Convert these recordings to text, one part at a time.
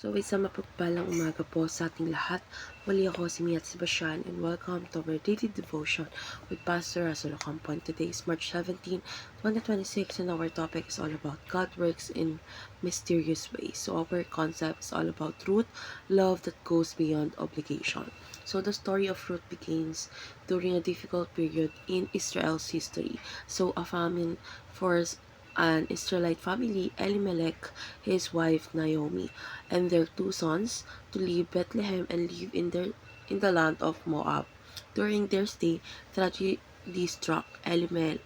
So, isang mapagpalang umaga po sa ating lahat. Muli ako si Miat Sebastian and welcome to our daily devotion with Pastor Russell Ocampo. Today is March 17, 2026 and our topic is all about God works in mysterious ways. So, our concept is all about Ruth, love that goes beyond obligation. So, the story of Ruth begins during a difficult period in Israel's history. So, a famine forced an Israelite family, Elimelech, his wife Naomi, and their two sons to leave Bethlehem and live in the land of Moab. During their stay, tragedy struck Elimelech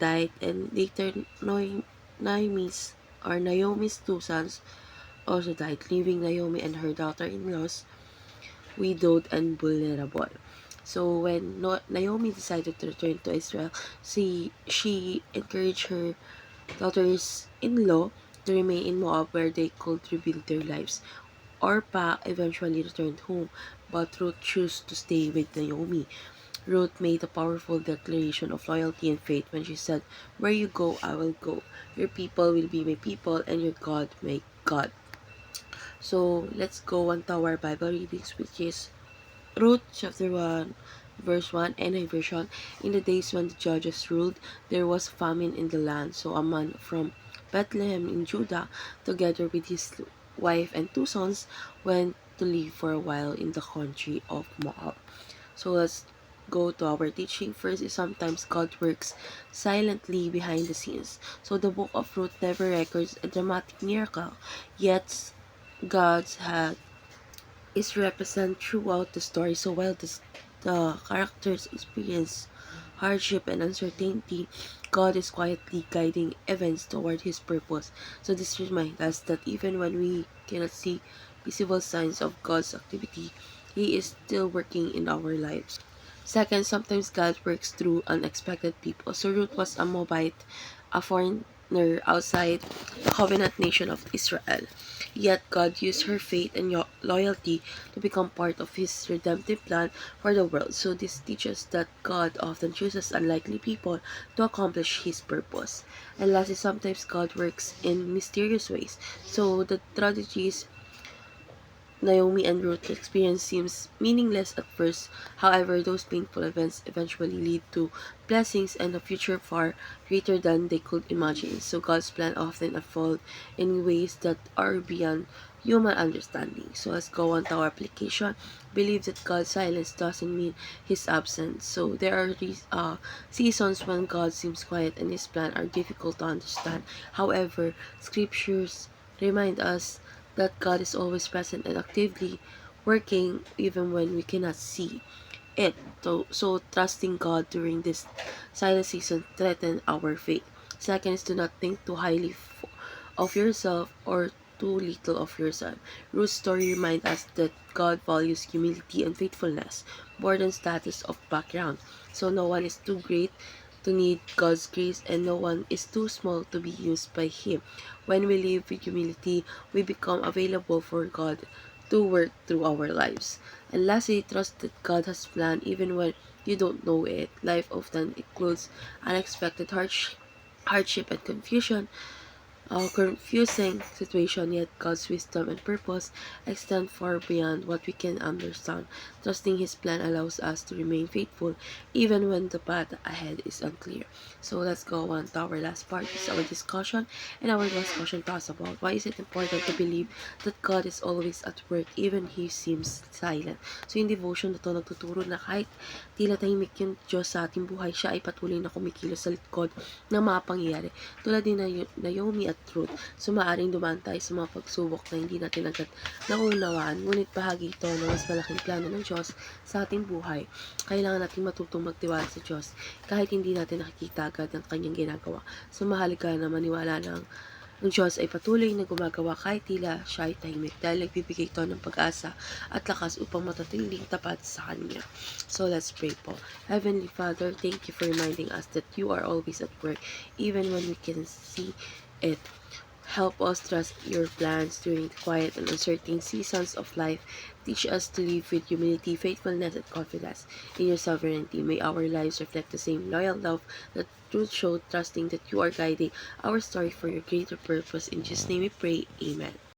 died, and later Naomi's two sons also died, leaving Naomi and her daughter-in-laws widowed and vulnerable. So when Naomi decided to return to Israel, she encouraged her daughters-in-law to remain in Moab where they could rebuild their lives. Orpah eventually returned home, but Ruth chose to stay with Naomi. Ruth made a powerful declaration of loyalty and faith when she said, "Where you go, I will go. Your people will be my people, and your God my God." So let's go on to our Bible readings, which is Ruth chapter 1, verse 1, NI version. In the days when the judges ruled, there was famine in the land. So a man from Bethlehem in Judah, together with his wife and two sons, went to live for a while in the country of Moab. So let's go to our teaching. First is sometimes God works silently behind the scenes. So the book of Ruth never records a dramatic miracle, yet God's hand is represented throughout the story. So while the characters experience hardship and uncertainty, God is quietly guiding events toward His purpose. So this reminds us that even when we cannot see visible signs of God's activity, He is still working in our lives. Second, sometimes God works through unexpected people. So Ruth was a Moabite, a foreigner outside the covenant nation of Israel. Yet God used her faith and loyalty to become part of His redemptive plan for the world. So this teaches that God often chooses unlikely people to accomplish His purpose. And lastly, sometimes God works in mysterious ways. So the tragedies Naomi and Ruth's experience seems meaningless at first. However, those painful events eventually lead to blessings and a future far greater than they could imagine. So God's plan often unfold in ways that are beyond human understanding. So let's go on to our application. Believe that God's silence doesn't mean His absence. So there are seasons when God seems quiet and His plan are difficult to understand. However, scriptures remind us that God is always present and actively working even when we cannot see it. So trusting God during this silent season threaten our faith. Second is to not think too highly of yourself or too little of yourself. Ruth's story reminds us that God values humility and faithfulness more than status of background. So no one is too great to need God's grace, and no one is too small to be used by Him. When we live with humility, we become available for God to work through our lives. And lastly, trust that God has planned even when you don't know it. Life often includes unexpected hardship and confusion, a confusing situation, yet God's wisdom and purpose extend far beyond what we can understand. Trusting His plan allows us to remain faithful even when the path ahead is unclear. So let's go on to our last part. This is our discussion, and our last question talks about why is it important to believe that God is always at work even He seems silent. So yung devotion na to nagtuturo na kahit tila tahimik yung Diyos sa ating buhay, siya ay patuloy na kumikilos sa likod ng mga pangyayari. Tulad din na Naomi at truth. So, maaaring dumaan tayo sa mga pagsubok na hindi natin agad naunawaan, ngunit bahagi ito ng mas malaking plano ng Diyos sa ating buhay. Kailangan natin matutong magtiwala sa Diyos kahit hindi natin nakikita agad ang kanyang ginagawa. So, mahalaga na maniwala ng ang Diyos ay patuloy na gumagawa kahit tila siya ay tahimik dahil nagbibigay ito ng pag-asa at lakas upang matatiling tapat sa Kanya. So let's pray po. Heavenly Father, thank you for reminding us that you are always at work even when we can see it. Help us trust your plans during the quiet and uncertain seasons of life. Teach us to live with humility, faithfulness, and confidence in your sovereignty. May our lives reflect the same loyal love that truth showed, trusting that you are guiding our story for your greater purpose. In Jesus' name we pray. Amen.